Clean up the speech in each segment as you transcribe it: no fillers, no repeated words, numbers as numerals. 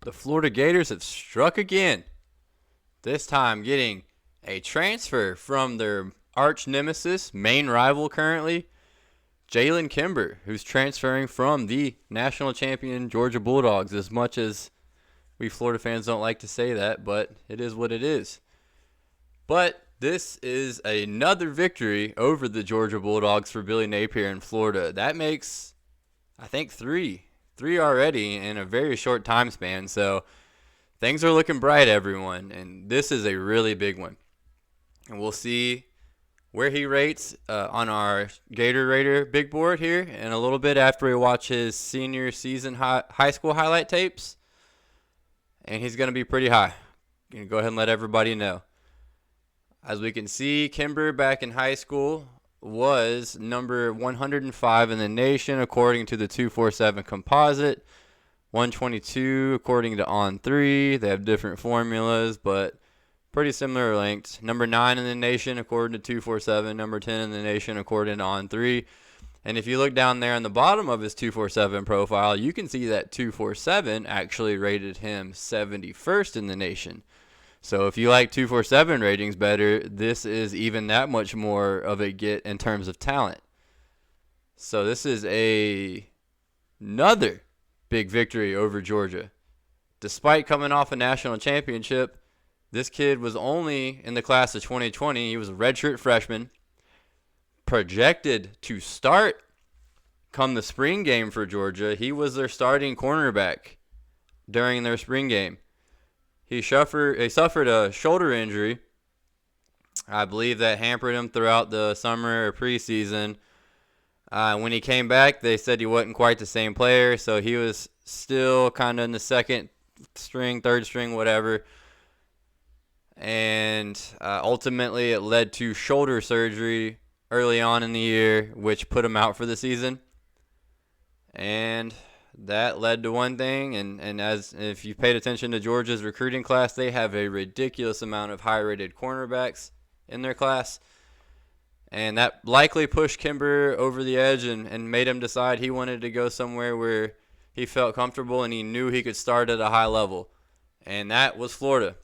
The Florida Gators have struck again, this time getting a transfer from their arch nemesis, main rival currently, Jalen Kimber, who's transferring from the national champion Georgia Bulldogs. As much as we Florida fans don't like to say that, but it is what it is. But this is another victory over the Georgia Bulldogs for Billy Napier in Florida. That makes, I think, three already in a very short time span. So things are looking bright, everyone, and this is a really big one. And we'll see where he rates on our Gator Raider big board here in a little bit after we watch his senior season high school highlight tapes. And he's going to be pretty high. I'm going to go ahead and let everybody know. As we can see, Kimber back in high school was number 105 in the nation according to the 247 composite. 122 according to On3. They have different formulas, but pretty similar lengths. Number 9 in the nation according to 247. Number 10 in the nation according to On3. And if you look down there on the bottom of his 247 profile, you can see that 247 actually rated him 71st in the nation. So if you like 247 ratings better, this is even that much more of a get in terms of talent. So this is another big victory over Georgia. Despite coming off a national championship, this kid was only in the class of 2020. He was a redshirt freshman, projected to start come the spring game for Georgia. He was their starting cornerback during their spring game. He suffered a shoulder injury. I believe that hampered him throughout the summer or preseason. When he came back, they said he wasn't quite the same player, so he was still kind of in the second string, third string, whatever. And ultimately, it led to shoulder surgery early on in the year, which put him out for the season. And that led to one thing, and as if you paid attention to Georgia's recruiting class, they have a ridiculous amount of high-rated cornerbacks in their class. And that likely pushed Kimber over the edge and made him decide he wanted to go somewhere where he felt comfortable and he knew he could start at a high level. And that was Florida.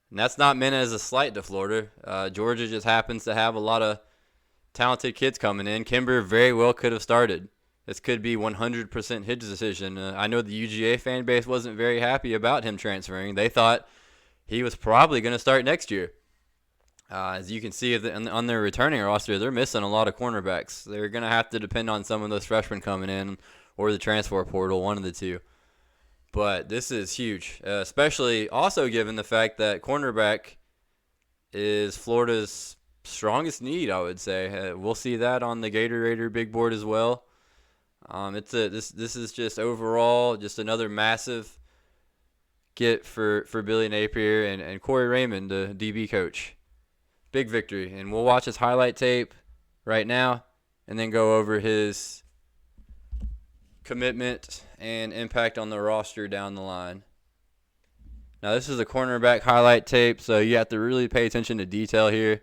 And that's not meant as a slight to Florida. Georgia just happens to have a lot of talented kids coming in. Kimber very well could have started. This could be 100% his decision. I know the UGA fan base wasn't very happy about him transferring. They thought he was probably going to start next year. As you can see on their returning roster, they're missing a lot of cornerbacks. They're going to have to depend on some of those freshmen coming in or the transfer portal, one of the two. But this is huge, especially also given the fact that cornerback is Florida's strongest need, I would say. We'll see that on the Gator Raider big board as well. This is just overall just another massive get for Billy Napier and Corey Raymond, the DB coach. Big victory, and we'll watch his highlight tape right now and then go over his commitment and impact on the roster down the line. Now, this is a cornerback highlight tape, so you have to really pay attention to detail here.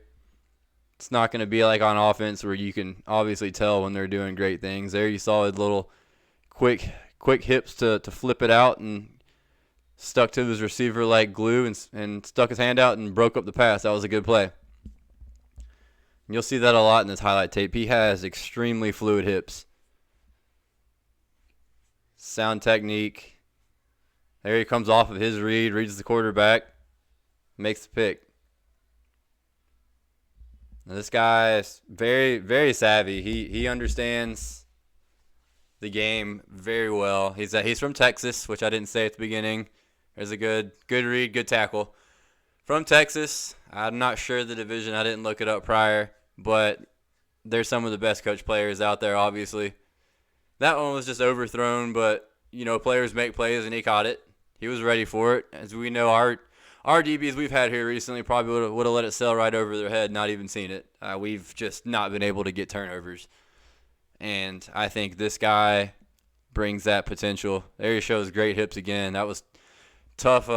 It's not going to be like on offense where you can obviously tell when they're doing great things. There you saw his little quick hips to flip it out and stuck to his receiver like glue and stuck his hand out and broke up the pass. That was a good play. And you'll see that a lot in this highlight tape. He has extremely fluid hips. Sound technique. There he comes off of his read, reads the quarterback, makes the pick. Now this guy is very, very savvy. He understands the game very well. He's from Texas, which I didn't say at the beginning. There's a good read, good tackle. From Texas. I'm not sure the division. I didn't look it up prior, but they're some of the best coach players out there, obviously. That one was just overthrown, but, players make plays, and he caught it. He was ready for it. As we know, our DBs we've had here recently probably would have let it sail right over their head, not even seen it. We've just not been able to get turnovers. And I think this guy brings that potential. There he shows great hips again. That was tough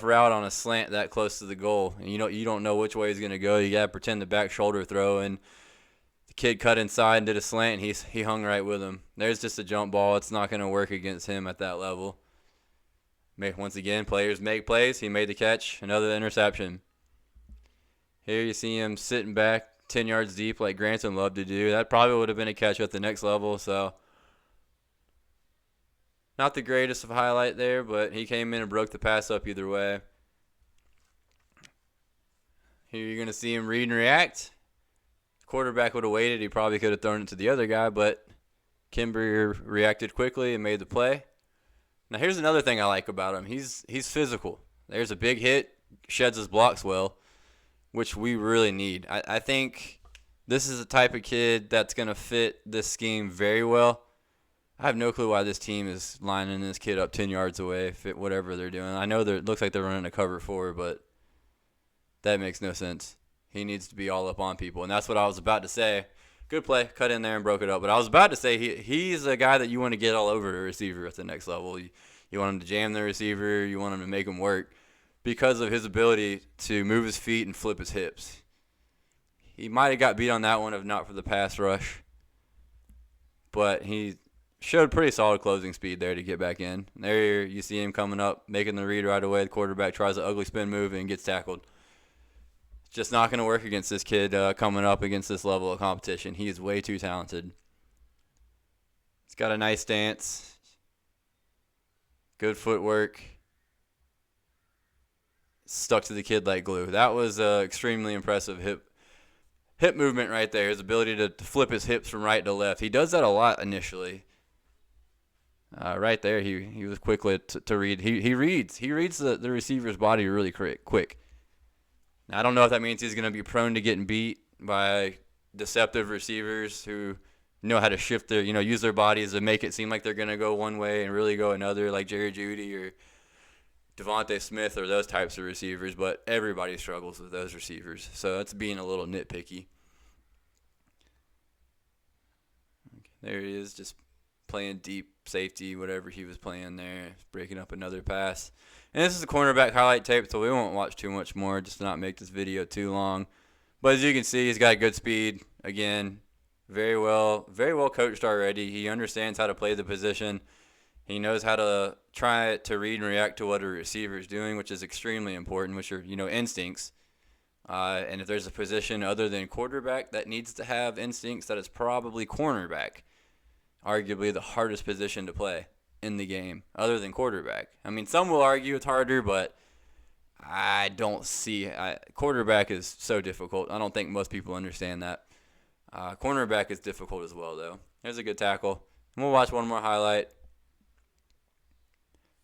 route on a slant that close to the goal. And you don't know which way he's going to go. You got to pretend the back shoulder throw, and the kid cut inside and did a slant, and he hung right with him. There's just a jump ball. It's not going to work against him at that level. Once again, players make plays. He made the catch. Another interception. Here you see him sitting back 10 yards deep like Granson loved to do. That probably would have been a catch at the next level. So not the greatest of highlight there, but he came in and broke the pass up either way. Here you're going to see him read and react. The quarterback would have waited. He probably could have thrown it to the other guy, but Kimber reacted quickly and made the play. Now here's another thing I like about him. He's physical. There's a big hit, sheds his blocks well, which we really need. I think this is the type of kid that's going to fit this scheme very well. I have no clue why this team is lining this kid up 10 yards away, whatever they're doing. I know it looks like they're running a cover 4, but that makes no sense. He needs to be all up on people, and that's what I was about to say. Good play, cut in there and broke it up. But I was about to say he's a guy that you want to get all over the receiver at the next level. You want him to jam the receiver. You want him to make him work because of his ability to move his feet and flip his hips. He might have got beat on that one if not for the pass rush. But he showed pretty solid closing speed there to get back in. There you see him coming up, making the read right away. The quarterback tries an ugly spin move and gets tackled. It's just not going to work against this kid coming up against this level of competition. He is way too talented. He's got a nice stance. Good footwork. Stuck to the kid like glue. That was extremely impressive hip movement right there. His ability to flip his hips from right to left. He does that a lot initially. Right there, he was quickly to read. He reads the receiver's body really quick. Now, I don't know if that means he's going to be prone to getting beat by deceptive receivers who know how to shift their, use their bodies to make it seem like they're going to go one way and really go another, like Jerry Jeudy or Devontae Smith or those types of receivers. But everybody struggles with those receivers, so that's being a little nitpicky. Okay, there he is, just playing deep safety, whatever he was playing there, breaking up another pass. And this is a cornerback highlight tape, so we won't watch too much more just to not make this video too long. But as you can see, he's got good speed. Again, very well coached already. He understands how to play the position. He knows how to try to read and react to what a receiver is doing, which is extremely important, which are, instincts. And if there's a position other than quarterback that needs to have instincts, that is probably cornerback. Arguably the hardest position to play in the game other than quarterback. I mean, some will argue it's harder, but I don't see quarterback is so difficult. I don't think most people understand that. Cornerback is difficult as well, though. There's a good tackle. And we'll watch one more highlight.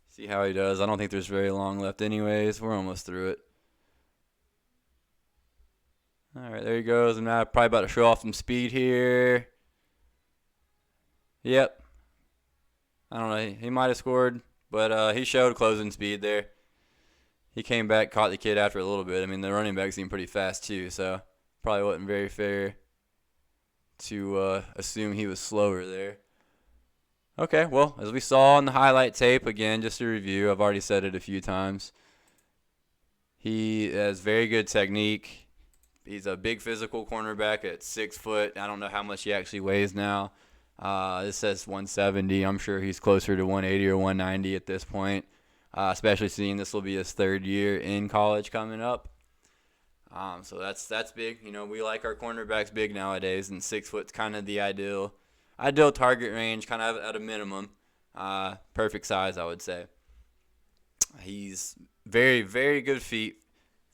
See how he does. I don't think there's very long left anyways. We're almost through it. All right, there he goes. I'm now probably about to show off some speed here. Yep. I don't know. He might have scored, but he showed closing speed there. He came back, caught the kid after a little bit. I mean, the running back seemed pretty fast too, so probably wasn't very fair to assume he was slower there. Okay, well, as we saw on the highlight tape, again, just to review, I've already said it a few times. He has very good technique. He's a big physical cornerback at 6 foot. I don't know how much he actually weighs now. This says 170. I'm sure he's closer to 180 or 190 at this point, especially seeing this will be his third year in college coming up. So that's big. We like our cornerbacks big nowadays, and 6 foot's kind of the ideal target range, kind of at a minimum. Perfect size, I would say. He's very, very good feet,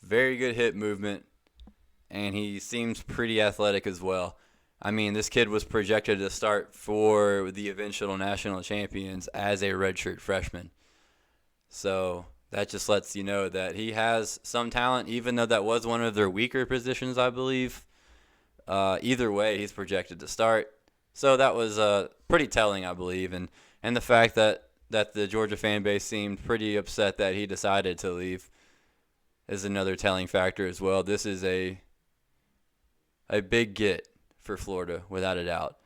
very good hip movement, and he seems pretty athletic as well. I mean, this kid was projected to start for the eventual national champions as a redshirt freshman. So that just lets you know that he has some talent, even though that was one of their weaker positions, I believe. Either way, he's projected to start. So that was pretty telling, I believe. And the fact that the Georgia fan base seemed pretty upset that he decided to leave is another telling factor as well. This is a big get for Florida, without a doubt.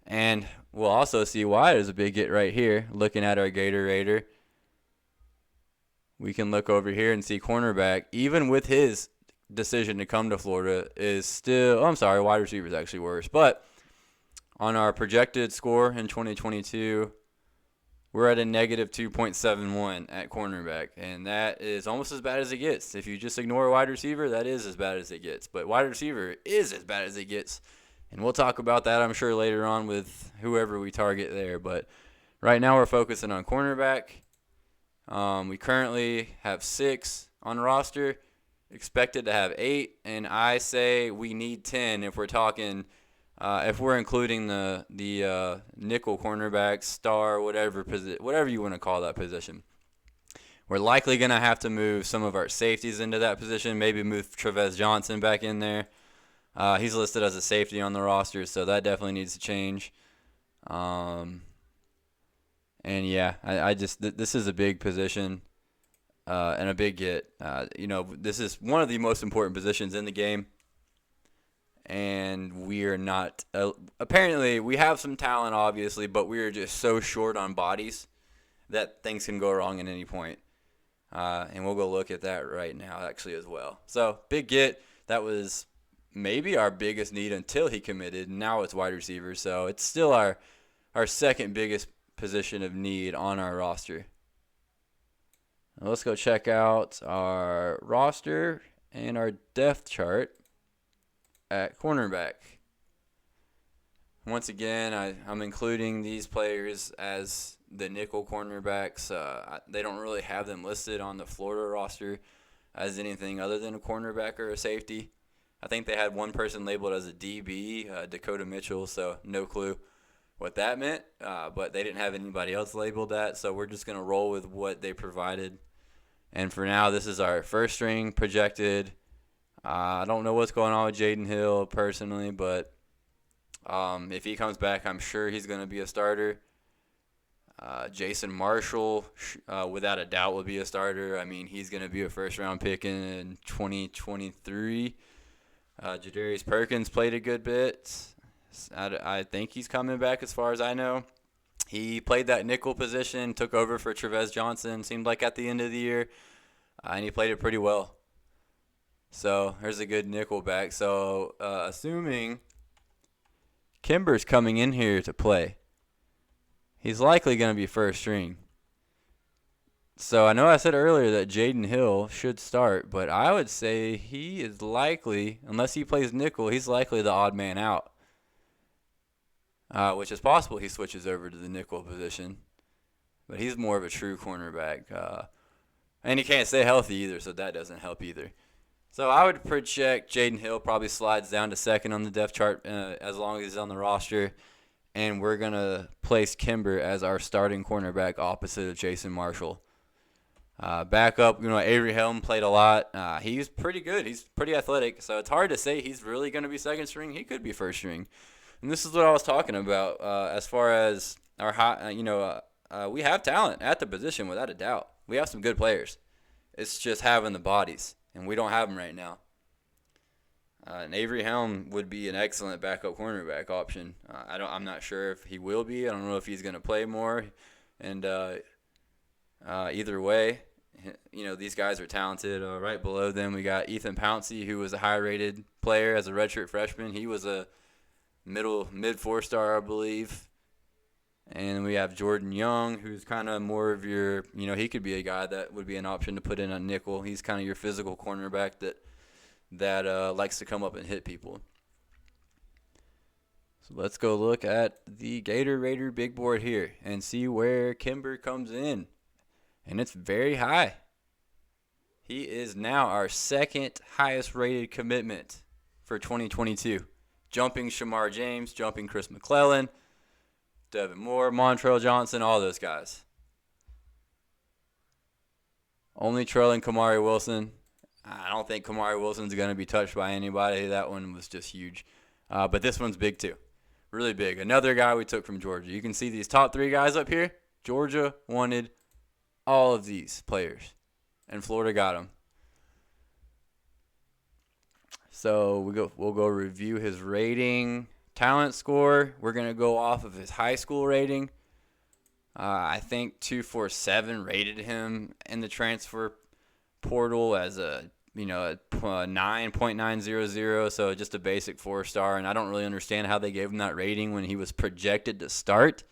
And we'll also see why there's a big get right here. Looking at our Gator Raider, we can look over here and see cornerback, even with his decision to come to Florida, is still, wide receiver is actually worse. But on our projected score in 2022, we're at a negative 2.71 at cornerback, and that is almost as bad as it gets. If you just ignore wide receiver, that is as bad as it gets. But wide receiver is as bad as it gets, and we'll talk about that, I'm sure, later on with whoever we target there. But right now we're focusing on cornerback. We currently have 6 on roster, expected to have 8, and I say we need 10 if we're talking – if we're including the nickel cornerback, star, whatever you want to call that position. We're likely going to have to move some of our safeties into that position, maybe move Trevez Johnson back in there. He's listed as a safety on the roster, so that definitely needs to change. And yeah, I just this is a big position and a big get. This is one of the most important positions in the game. And we are not apparently we have some talent, obviously, but we are just so short on bodies that things can go wrong at any point. And we'll go look at that right now, actually, as well. So, big get. That was maybe our biggest need until he committed. Now it's wide receiver. So, it's still our second biggest position of need on our roster. Now, let's go check out our roster and our depth chart at cornerback. Once again, I'm including these players as the nickel cornerbacks. They don't really have them listed on the Florida roster as anything other than a cornerback or a safety. I think they had one person labeled as a DB, Dakota Mitchell, so no clue what that meant. But they didn't have anybody else labeled that, so we're just going to roll with what they provided. And for now, this is our first string projected. I don't know what's going on with Jaden Hill personally, but if he comes back, I'm sure he's going to be a starter. Jason Marshall, without a doubt, will be a starter. I mean, he's going to be a first-round pick in 2023. Jadarius Perkins played a good bit. I think he's coming back as far as I know. He played that nickel position, took over for Trevez Johnson, seemed like at the end of the year, and he played it pretty well. So there's a good nickel back. So assuming Kimber's coming in here to play, he's likely going to be first string. So I know I said earlier that Jaden Hill should start, but I would say he is likely, unless he plays nickel, he's likely the odd man out. Which is possible he switches over to the nickel position. But he's more of a true cornerback. And he can't stay healthy either, so that doesn't help either. So I would project Jaden Hill probably slides down to second on the depth chart as long as he's on the roster. And we're going to place Kimber as our starting cornerback opposite of Jason Marshall. Backup, Avery Helm played a lot. He's pretty good. He's pretty athletic. So it's hard to say he's really going to be second string. He could be first string. And this is what I was talking about as far as our high, we have talent at the position without a doubt. We have some good players. It's just having the bodies. And we don't have him right now. And Avery Helm would be an excellent backup cornerback option. I'm not sure if he will be. I don't know if he's going to play more. And either way, these guys are talented. Right below them, we got Ethan Pouncey, who was a high-rated player as a redshirt freshman. He was a mid 4-star, I believe. And we have Jordan Young, who's kind of more of your, he could be a guy that would be an option to put in a nickel. He's kind of your physical cornerback that likes to come up and hit people. So let's go look at the Gator Raider big board here and see where Kimber comes in. And it's very high. He is now our second highest rated commitment for 2022. Jumping Shamar James, jumping Chris McClellan, Devin Moore, Montrell Johnson, all those guys. Only trailing Kamari Wilson. I don't think Kamari Wilson's going to be touched by anybody. That one was just huge. But this one's big too. Really big. Another guy we took from Georgia. You can see these top 3 guys up here. Georgia wanted all of these players, and Florida got them. So we'll go review his rating. Talent score, we're going to go off of his high school rating. I think 247 rated him in the transfer portal as a 9.900, so just a basic 4-star. And I don't really understand how they gave him that rating when he was projected to start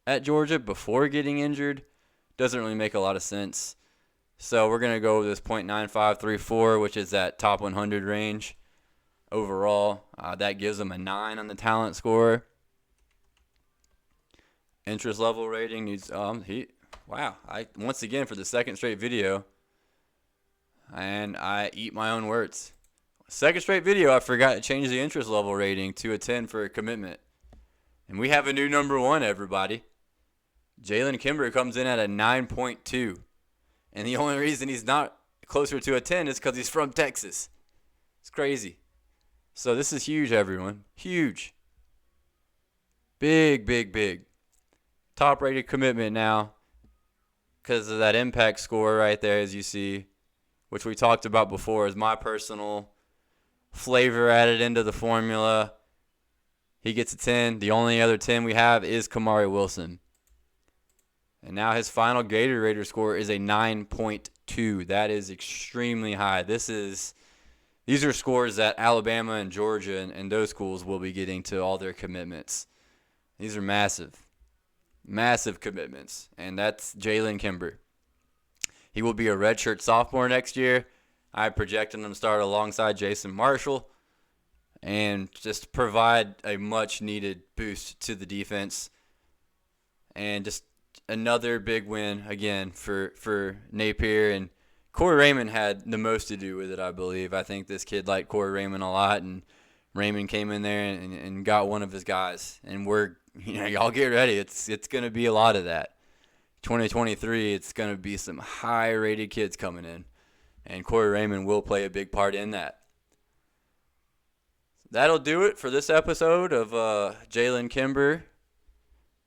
at Georgia before getting injured. Doesn't really make a lot of sense. So we're going to go with this .9534, which is that top 100 range overall. That gives him a 9 on the talent score. Interest level rating needs once again for the second straight video, and I eat my own words. Second straight video, I forgot to change the interest level rating to a 10 for a commitment. And we have a new number one, everybody. Jalen Kimber comes in at a 9.2. And the only reason he's not closer to a 10 is because he's from Texas. It's crazy. So this is huge, everyone. Huge. Big, big, big. Top-rated commitment now because of that impact score right there, as you see, which we talked about before, is my personal flavor added into the formula. He gets a 10. The only other 10 we have is Kamari Wilson. And now his final Gatorade score is a 9.2. That is extremely high. These are scores that Alabama and Georgia and those schools will be getting to all their commitments. These are massive. Massive commitments. And that's Jalen Kimber. He will be a redshirt sophomore next year. I project him to start alongside Jason Marshall and just provide a much-needed boost to the defense. And just another big win, again, for Napier. And Corey Raymond had the most to do with it, I believe. I think this kid liked Corey Raymond a lot, and Raymond came in there and got one of his guys. And y'all get ready. It's going to be a lot of that. 2023, it's going to be some high-rated kids coming in. And Corey Raymond will play a big part in that. That'll do it for this episode of Jalen Kimber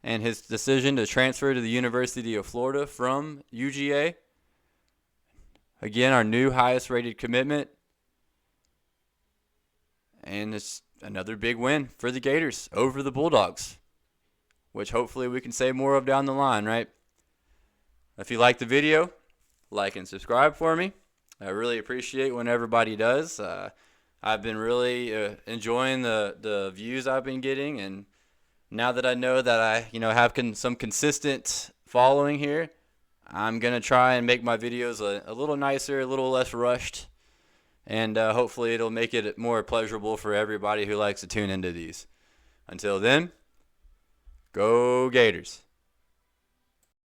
and his decision to transfer to the University of Florida from UGA. Again, our new highest-rated commitment. And it's another big win for the Gators over the Bulldogs, which hopefully we can say more of down the line, right? If you like the video, like and subscribe for me. I really appreciate when everybody does. I've been really enjoying the views I've been getting, and now that I know that I have some consistent following here, I'm going to try and make my videos a little nicer, a little less rushed, and hopefully it'll make it more pleasurable for everybody who likes to tune into these. Until then, go Gators.